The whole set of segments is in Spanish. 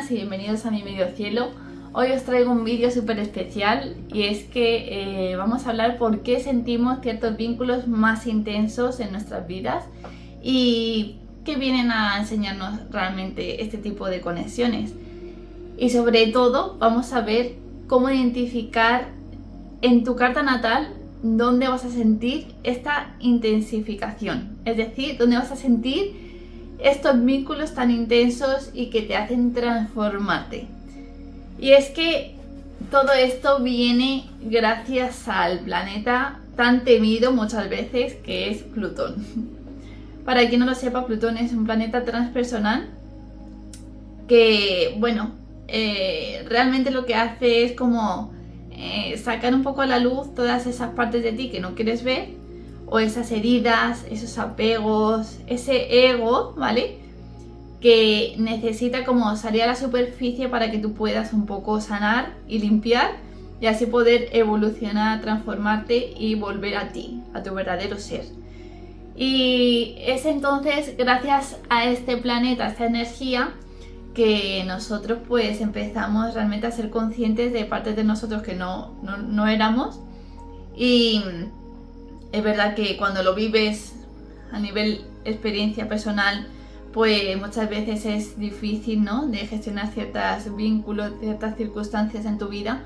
buenas y bienvenidos a mi medio cielo. Hoy os traigo un vídeo súper especial y es que vamos a hablar por qué sentimos ciertos vínculos más intensos en nuestras vidas y qué vienen a enseñarnos realmente este tipo de conexiones. Y sobre todo vamos a ver cómo identificar en tu carta natal dónde vas a sentir esta intensificación, es decir, dónde vas a sentir estos vínculos tan intensos y que te hacen transformarte. Y es que todo esto viene gracias al planeta tan temido muchas veces, que es Plutón. Para quien no lo sepa, Plutón es un planeta transpersonal que, bueno, realmente lo que hace es como sacar un poco a la luz todas esas partes de ti que no quieres ver, o esas heridas, esos apegos, ese ego, ¿vale? Que necesita como salir a la superficie para que tú puedas un poco sanar y limpiar y así poder evolucionar, transformarte y volver a ti, a tu verdadero ser. Y es entonces gracias a este planeta, a esta energía, que nosotros pues empezamos realmente a ser conscientes de partes de nosotros que no éramos. Y es verdad que cuando lo vives a nivel experiencia personal, pues muchas veces es difícil, ¿no?, de gestionar ciertos vínculos, ciertas circunstancias en tu vida,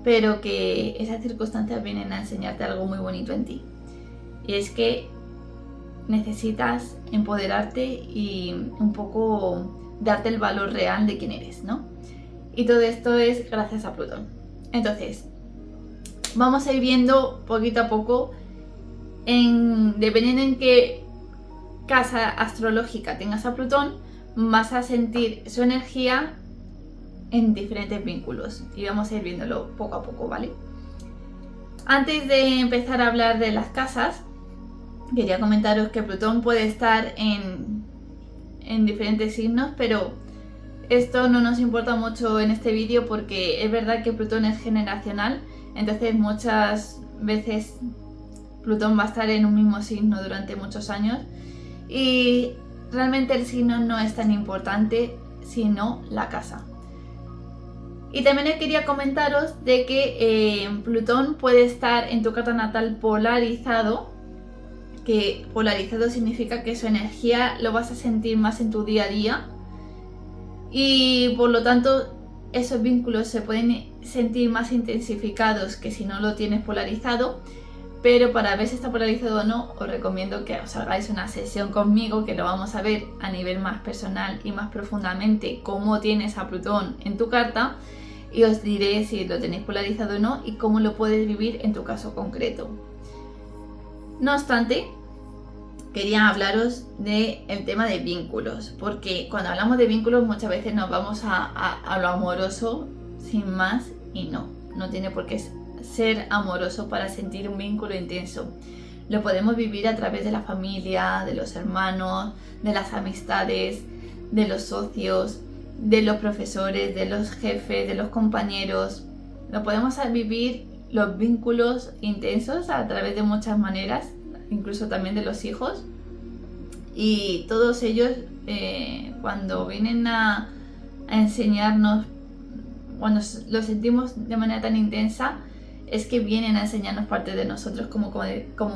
pero que esas circunstancias vienen a enseñarte algo muy bonito en ti. Y es que necesitas empoderarte y un poco darte el valor real de quién eres, ¿no? Y todo esto es gracias a Plutón. Entonces, vamos a ir viendo poquito a poco, dependiendo en qué casa astrológica tengas a Plutón, vas a sentir su energía en diferentes vínculos y vamos a ir viéndolo poco a poco, ¿vale? Antes de empezar a hablar de las casas, quería comentaros que Plutón puede estar en diferentes signos, pero esto no nos importa mucho en este vídeo porque es verdad que Plutón es generacional, entonces muchas veces Plutón va a estar en un mismo signo durante muchos años y realmente el signo no es tan importante, sino la casa. Y también quería comentaros de que Plutón puede estar en tu carta natal polarizado, que polarizado significa que su energía lo vas a sentir más en tu día a día y por lo tanto esos vínculos se pueden sentir más intensificados que si no lo tienes polarizado. Pero para ver si está polarizado o no, os recomiendo que os hagáis una sesión conmigo, que lo vamos a ver a nivel más personal y más profundamente cómo tienes a Plutón en tu carta y os diré si lo tenéis polarizado o no y cómo lo puedes vivir en tu caso concreto. No obstante, quería hablaros del tema de vínculos, porque cuando hablamos de vínculos muchas veces nos vamos a lo amoroso sin más y no tiene por qué ser amoroso para sentir un vínculo intenso. Lo podemos vivir a través de la familia, de los hermanos, de las amistades, de los socios, de los profesores, de los jefes, de los compañeros. Lo podemos vivir los vínculos intensos a través de muchas maneras, incluso también de los hijos. Y todos ellos cuando vienen a enseñarnos, cuando lo sentimos de manera tan intensa, es que vienen a enseñarnos parte de nosotros, como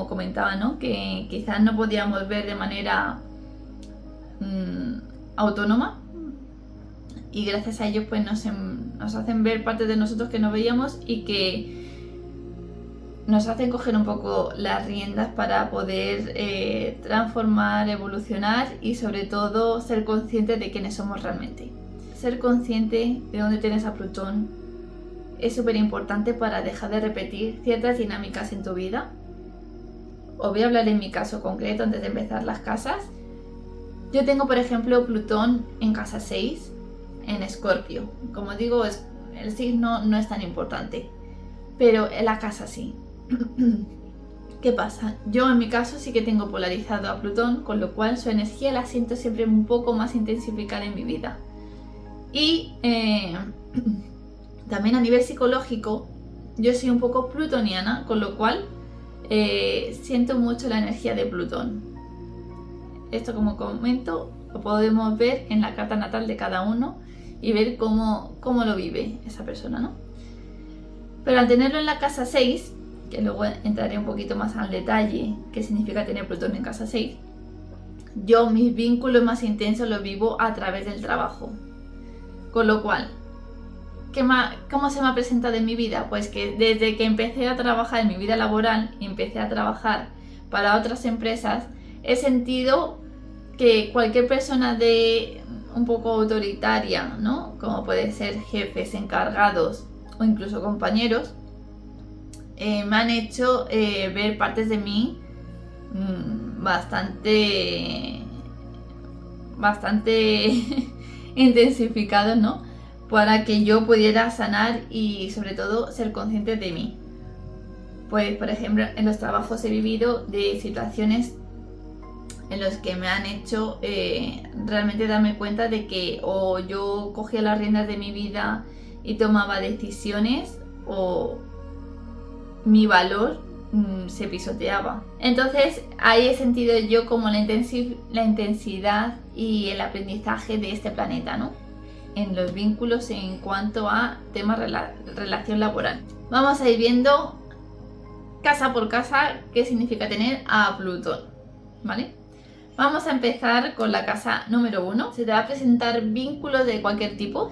comentaba, ¿no?, que quizás no podíamos ver de manera autónoma y gracias a ellos pues nos hacen ver parte de nosotros que no veíamos y que nos hacen coger un poco las riendas para poder transformar, evolucionar y sobre todo ser conscientes de quiénes somos realmente. Ser consciente de dónde tienes a Plutón es súper importante para dejar de repetir ciertas dinámicas en tu vida. Os voy a hablar en mi caso concreto antes de empezar las casas. Yo tengo, por ejemplo, Plutón en casa 6, en Escorpio. Como digo, el signo no es tan importante, pero en la casa sí. ¿Qué pasa? Yo en mi caso sí que tengo polarizado a Plutón, con lo cual su energía la siento siempre un poco más intensificada en mi vida. Y también a nivel psicológico, yo soy un poco plutoniana, con lo cual siento mucho la energía de Plutón. Esto, como comento, lo podemos ver en la carta natal de cada uno y ver cómo lo vive esa persona, ¿no? Pero al tenerlo en la casa 6, que luego entraré un poquito más al detalle qué significa tener Plutón en casa 6, yo mis vínculos más intensos los vivo a través del trabajo. Con lo cual, ¿cómo se me ha presentado en mi vida? Pues que desde que empecé a trabajar en mi vida laboral, empecé a trabajar para otras empresas, he sentido que cualquier persona de un poco autoritaria, ¿no? Como puede ser jefes, encargados o incluso compañeros, me han hecho ver partes de mí bastante intensificados, ¿no? Para que yo pudiera sanar y sobre todo ser consciente de mí. Pues por ejemplo en los trabajos he vivido de situaciones en los que me han hecho realmente darme cuenta de que o yo cogía las riendas de mi vida y tomaba decisiones o mi valor se pisoteaba. Entonces ahí he sentido yo como la intensidad y el aprendizaje de este planeta, ¿no? En los vínculos en cuanto a temas relación laboral. Vamos a ir viendo casa por casa qué significa tener a Plutón, ¿vale? Vamos a empezar con la casa número 1. Se te va a presentar vínculos de cualquier tipo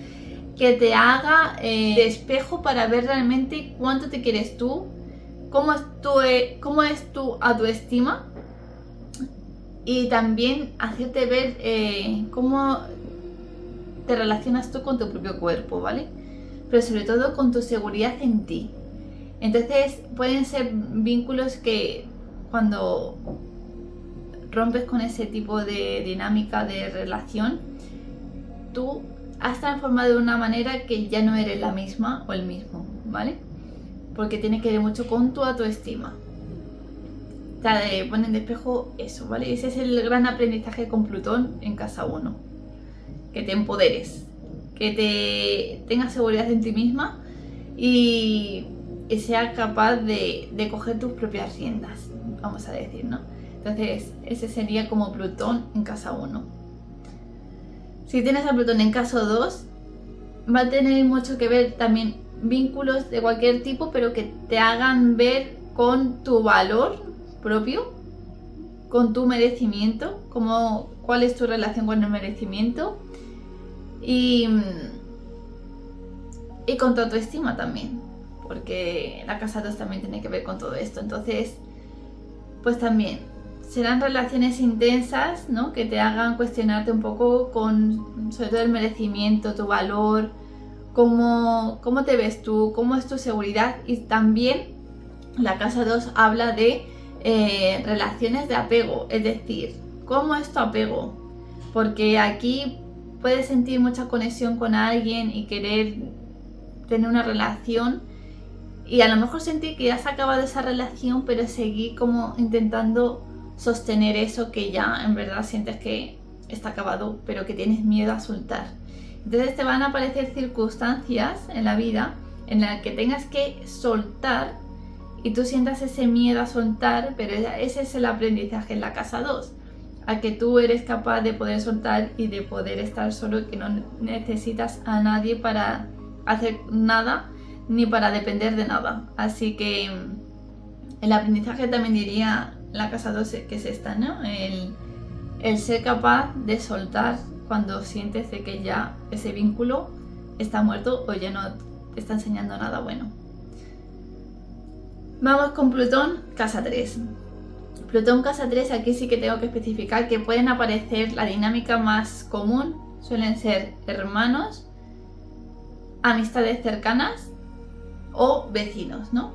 que te haga de espejo para ver realmente cuánto te quieres tú, cómo es tu autoestima y también hacerte ver cómo te relacionas tú con tu propio cuerpo, ¿vale? Pero sobre todo con tu seguridad en ti. Entonces pueden ser vínculos que cuando rompes con ese tipo de dinámica de relación, tú has transformado de una manera que ya no eres la misma o el mismo, ¿vale? Porque tiene que ver mucho con tu autoestima. Te ponen de espejo eso, ¿vale? Ese es el gran aprendizaje con Plutón en casa 1. Que te empoderes, que te tengas seguridad en ti misma y seas capaz de coger tus propias riendas, vamos a decir, ¿no? Entonces, ese sería como Plutón en casa 1. Si tienes a Plutón en casa 2, va a tener mucho que ver también vínculos de cualquier tipo, pero que te hagan ver con tu valor propio, con tu merecimiento, cuál es tu relación con el merecimiento y con tu autoestima también, porque la casa 2 también tiene que ver con todo esto. Entonces, pues también serán relaciones intensas, ¿no? Que te hagan cuestionarte un poco sobre todo el merecimiento, tu valor, cómo te ves tú, cómo es tu seguridad. Y también la casa 2 habla de relaciones de apego, es decir, cómo es tu apego, porque aquí puedes sentir mucha conexión con alguien y querer tener una relación y a lo mejor sentir que ya se ha acabado esa relación, pero seguir como intentando sostener eso que ya en verdad sientes que está acabado, pero que tienes miedo a soltar. Entonces te van a aparecer circunstancias en la vida en las que tengas que soltar y tú sientas ese miedo a soltar, pero ese es el aprendizaje en la casa 2, a que tú eres capaz de poder soltar y de poder estar solo y que no necesitas a nadie para hacer nada ni para depender de nada. Así que el aprendizaje también diría la casa 2 que es esta, ¿no? El ser capaz de soltar cuando sientes de que ya ese vínculo está muerto o ya no te está enseñando nada bueno. Vamos con Plutón, casa 3. Plutón, casa 3, aquí sí que tengo que especificar que pueden aparecer la dinámica más común, suelen ser hermanos, amistades cercanas o vecinos, ¿no?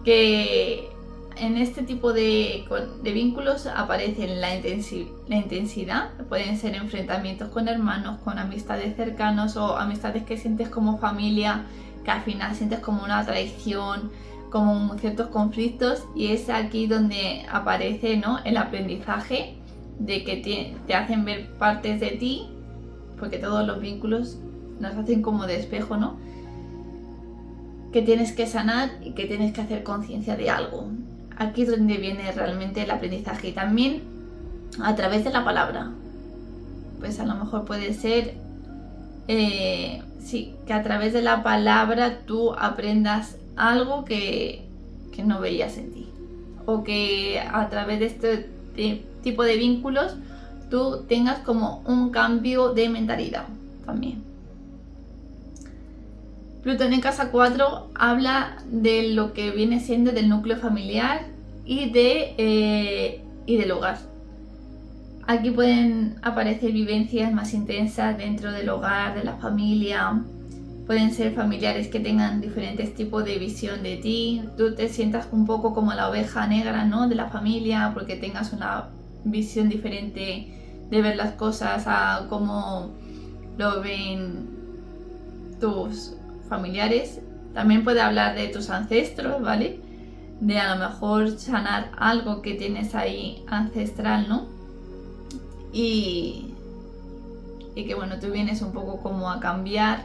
Que en este tipo de vínculos aparecen la intensidad, pueden ser enfrentamientos con hermanos, con amistades cercanos o amistades que sientes como familia, que al final sientes como una traición, como ciertos conflictos, y es aquí donde aparece, ¿no?, el aprendizaje de que te hacen ver partes de ti, porque todos los vínculos nos hacen como de espejo, ¿no?, que tienes que sanar y que tienes que hacer conciencia de algo. Aquí es donde viene realmente el aprendizaje, y también a través de la palabra. Pues a lo mejor puede ser sí, que a través de la palabra tú aprendas algo que no veías en ti. O que a través de este tipo de vínculos tú tengas como un cambio de mentalidad también. Plutón en casa 4 habla de lo que viene siendo del núcleo familiar y del hogar. Aquí pueden aparecer vivencias más intensas dentro del hogar, de la familia. Pueden ser familiares que tengan diferentes tipos de visión de ti. Tú te sientas un poco como la oveja negra, ¿no?, de la familia, porque tengas una visión diferente de ver las cosas a cómo lo ven tus familiares. También puede hablar de tus ancestros, ¿vale? De a lo mejor sanar algo que tienes ahí ancestral, ¿no? Y que bueno, tú vienes un poco como a cambiar.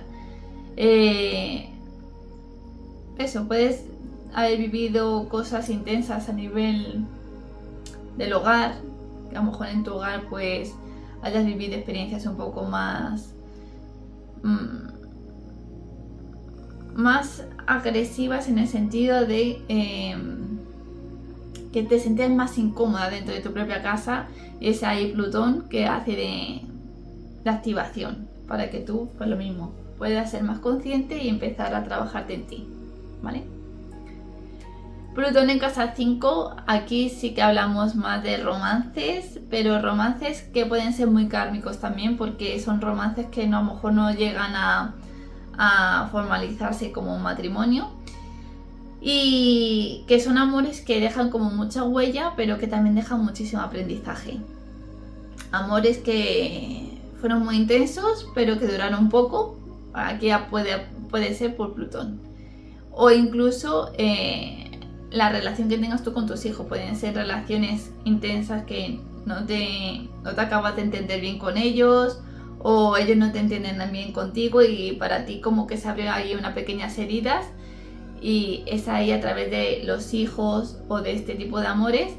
Eso, puedes haber vivido cosas intensas a nivel del hogar, que a lo mejor en tu hogar pues hayas vivido experiencias un poco más más agresivas, en el sentido de que te sentías más incómoda dentro de tu propia casa. Y es ahí Plutón que hace de activación para que tú, pues lo mismo, puedas ser más consciente y empezar a trabajarte en ti, ¿vale? Plutón en casa 5, aquí sí que hablamos más de romances, pero romances que pueden ser muy kármicos también, porque son romances que no, a lo mejor no llegan a formalizarse como un matrimonio, y que son amores que dejan como mucha huella, pero que también dejan muchísimo aprendizaje. Amores que fueron muy intensos, pero que duraron poco. Aquí ya puede ser por Plutón. O incluso la relación que tengas tú con tus hijos. Pueden ser relaciones intensas que no te acabas de entender bien con ellos, o ellos no te entienden bien contigo, y para ti como que se abren ahí unas pequeñas heridas, y es ahí a través de los hijos o de este tipo de amores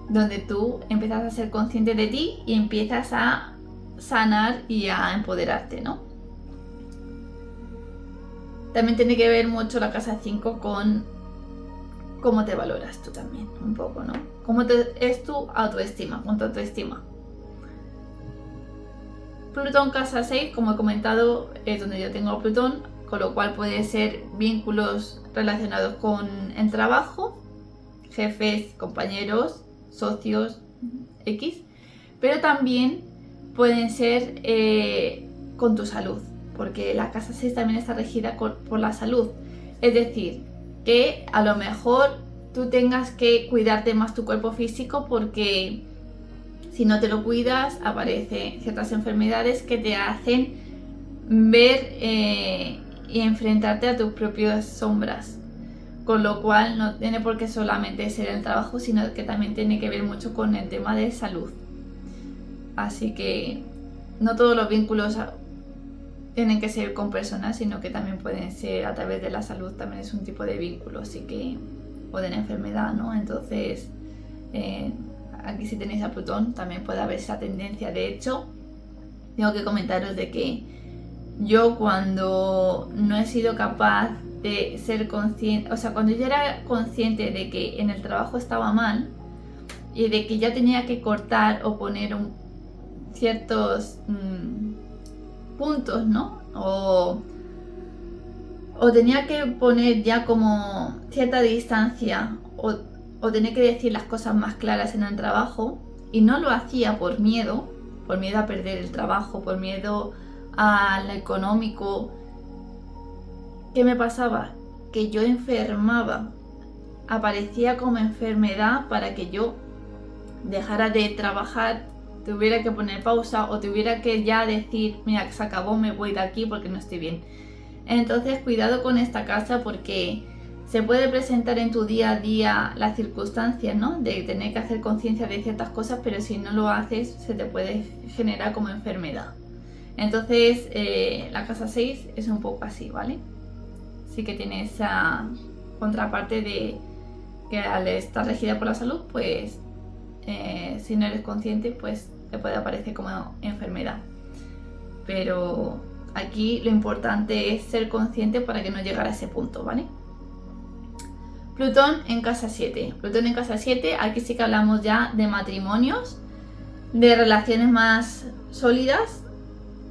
donde tú empiezas a ser consciente de ti y empiezas a sanar y a empoderarte, ¿no? También tiene que ver mucho la casa 5 con cómo te valoras tú también, un poco, ¿no? Cómo es tu autoestima, con tu autoestima. Plutón casa 6, como he comentado, es donde yo tengo a Plutón, con lo cual puede ser vínculos relacionados con el trabajo, jefes, compañeros, socios, X, pero también pueden ser con tu salud, porque la casa 6 también está regida por la salud. Es decir, que a lo mejor tú tengas que cuidarte más tu cuerpo físico, porque si no te lo cuidas aparecen ciertas enfermedades que te hacen ver y enfrentarte a tus propias sombras. Con lo cual no tiene por qué solamente ser el trabajo, sino que también tiene que ver mucho con el tema de salud. Así que no todos los vínculos tienen que ser con personas, sino que también pueden ser a través de la salud. También es un tipo de vínculo, así que, o de la enfermedad, ¿no? Entonces aquí si tenéis a Plutón también puede haber esa tendencia. De hecho, tengo que comentaros de que yo, cuando no he sido capaz de ser consciente, o sea, cuando yo era consciente de que en el trabajo estaba mal y de que ya tenía que cortar o poner ciertos puntos, ¿no? O tenía que poner ya como cierta distancia, o tenía que decir las cosas más claras en el trabajo, y no lo hacía por miedo a perder el trabajo, por miedo al económico. ¿Qué me pasaba? Que yo enfermaba, aparecía como enfermedad para que yo dejara de trabajar, tuviera que poner pausa o tuviera que ya decir, mira, se acabó, me voy de aquí porque no estoy bien. Entonces cuidado con esta casa, porque se puede presentar en tu día a día las circunstancias, ¿no?, de tener que hacer conciencia de ciertas cosas, pero si no lo haces se te puede generar como enfermedad. Entonces la casa 6 es un poco así, ¿vale? Sí que tiene esa contraparte de que al estar regida por la salud, pues si no eres consciente, pues te puede aparecer como enfermedad. Pero aquí lo importante es ser consciente para que no llegara a ese punto, ¿vale? Plutón en casa 7. Plutón en casa 7, aquí sí que hablamos ya de matrimonios, de relaciones más sólidas,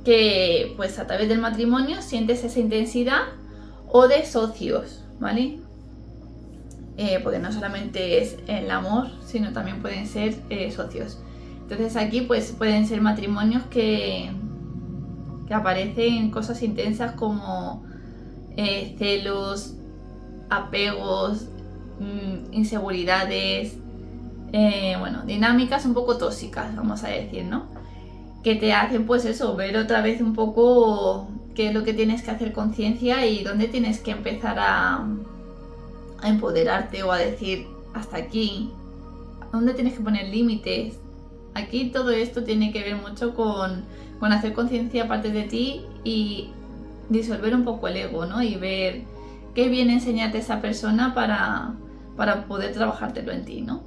que pues a través del matrimonio sientes esa intensidad, o de socios, ¿vale? Porque no solamente es el amor, sino también pueden ser socios. Entonces aquí pues pueden ser matrimonios que aparecen cosas intensas como celos, apegos, inseguridades, bueno, dinámicas un poco tóxicas, vamos a decir, ¿no? Que te hacen pues eso, ver otra vez un poco qué es lo que tienes que hacer conciencia y dónde tienes que empezar a empoderarte o a decir hasta aquí, dónde tienes que poner límites. Aquí todo esto tiene que ver mucho con hacer conciencia aparte de ti y disolver un poco el ego, ¿no? Y ver qué viene enseñarte esa persona para poder trabajártelo en ti, ¿no?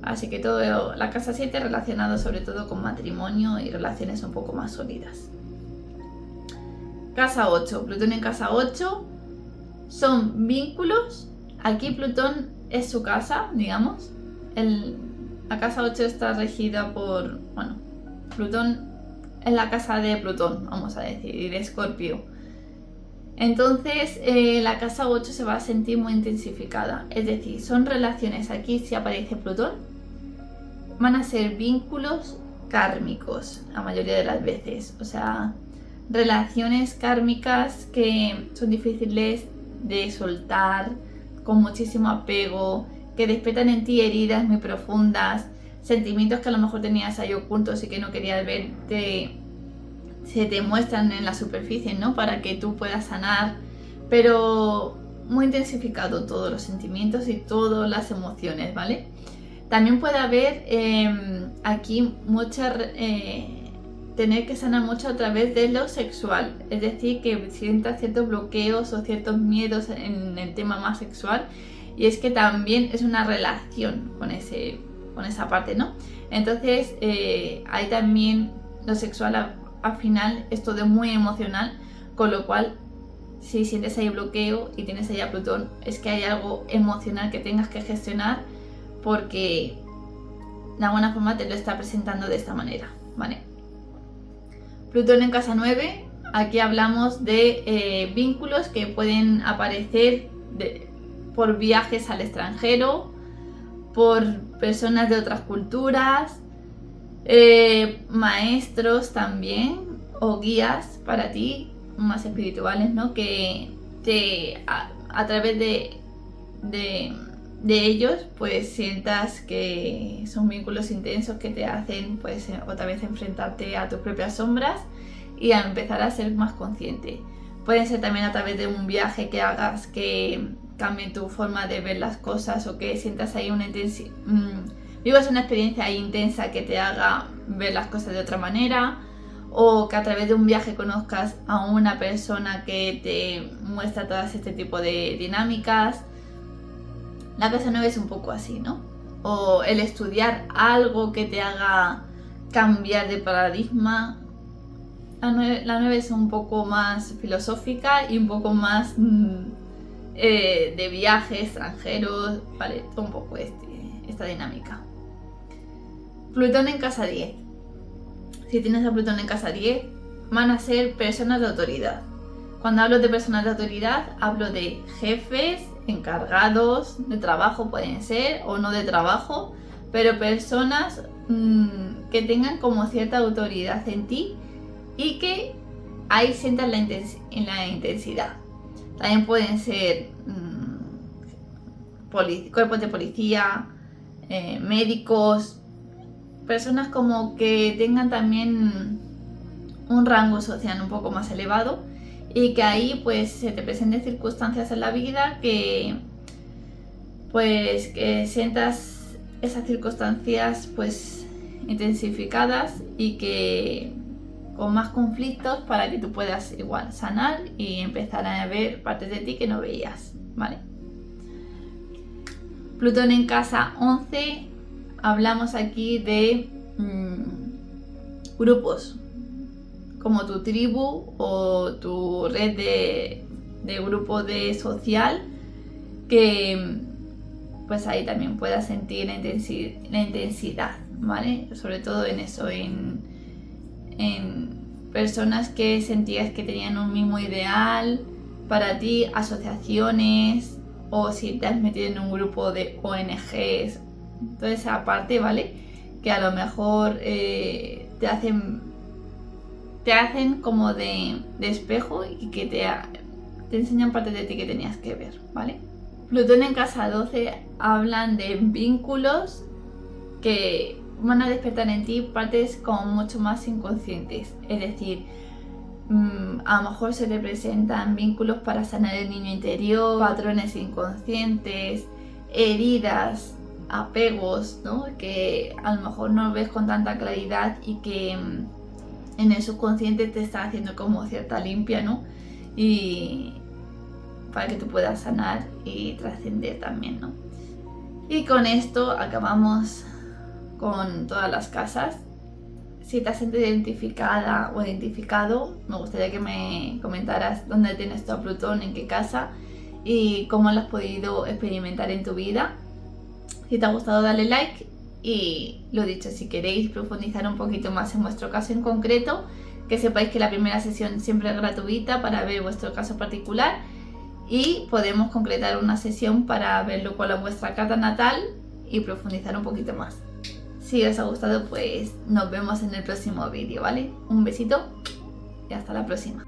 Así que todo la casa 7 relacionado sobre todo con matrimonio y relaciones un poco más sólidas. Casa 8, Plutón en casa 8 son vínculos. Aquí Plutón es su casa, digamos. La casa 8 está regida por, bueno, Plutón es la casa de Plutón, vamos a decir, y de Escorpio. Entonces la casa 8 se va a sentir muy intensificada. Es decir, son relaciones, aquí si aparece Plutón, van a ser vínculos kármicos la mayoría de las veces. O sea, relaciones kármicas que son difíciles de soltar, con muchísimo apego, que despiertan en ti heridas muy profundas, sentimientos que a lo mejor tenías ahí ocultos y que no querías ver, se te muestran en la superficie, ¿no? Para que tú puedas sanar, pero muy intensificado todos los sentimientos y todas las emociones, ¿vale? También puede haber aquí tener que sanar mucho a través de lo sexual, es decir, que sientas ciertos bloqueos o ciertos miedos en el tema más sexual, y es que también es una relación con esa parte, ¿no? Entonces hay también lo sexual al final es todo muy emocional, con lo cual si sientes ahí bloqueo y tienes ahí a Plutón, es que hay algo emocional que tengas que gestionar, porque de alguna forma te lo está presentando de esta manera, ¿vale? Plutón en casa 9, aquí hablamos de vínculos que pueden aparecer por viajes al extranjero, por personas de otras culturas, maestros también, o guías para ti, más espirituales, ¿no? Que a través de ellos pues sientas que son vínculos intensos que te hacen pues otra vez enfrentarte a tus propias sombras y a empezar a ser más consciente. Pueden ser también a través de un viaje que hagas que cambie tu forma de ver las cosas, o que sientas ahí vivas una experiencia ahí intensa que te haga ver las cosas de otra manera, o que a través de un viaje conozcas a una persona que te muestra todas este tipo de dinámicas. La casa 9 es un poco así, ¿no? O el estudiar algo que te haga cambiar de paradigma. La 9 es un poco más filosófica y un poco más de viajes extranjeros, ¿vale? Un poco esta dinámica. Plutón en casa 10. Si tienes a Plutón en casa 10, van a ser personas de autoridad. Cuando hablo de personas de autoridad, hablo de jefes, encargados de trabajo pueden ser, o no de trabajo, pero personas que tengan como cierta autoridad en ti y que ahí sientan la intensidad. También pueden ser cuerpos de policía, médicos, personas como que tengan también un rango social un poco más elevado, y que ahí pues se te presenten circunstancias en la vida que pues que sientas esas circunstancias pues intensificadas y que con más conflictos, para que tú puedas igual sanar y empezar a ver partes de ti que no veías, ¿vale? Plutón en casa 11, hablamos aquí de grupos como tu tribu o tu red de grupo de social, que pues ahí también puedas sentir la intensidad, ¿vale? Sobre todo en eso, en personas que sentías que tenían un mismo ideal para ti, asociaciones, o si te has metido en un grupo de ONGs, toda esa parte, ¿vale? Que a lo mejor te hacen como de espejo y que te enseñan parte de ti que tenías que ver, ¿vale? Plutón en casa 12 hablan de vínculos que van a despertar en ti partes como mucho más inconscientes, es decir, a lo mejor se te presentan vínculos para sanar el niño interior, patrones inconscientes, heridas, apegos, ¿no? Que a lo mejor no ves con tanta claridad y que en el subconsciente te está haciendo como cierta limpia, ¿no? Y para que tú puedas sanar y trascender también, ¿no? Y con esto acabamos con todas las casas. Si te has sentido identificada o identificado, me gustaría que me comentaras dónde tienes tu a Plutón, en qué casa y cómo lo has podido experimentar en tu vida. Si te ha gustado, dale like y lo dicho, si queréis profundizar un poquito más en vuestro caso en concreto, que sepáis que la primera sesión siempre es gratuita para ver vuestro caso particular y podemos concretar una sesión para verlo con vuestra carta natal y profundizar un poquito más. Si os ha gustado, pues nos vemos en el próximo vídeo, ¿vale? Un besito y hasta la próxima.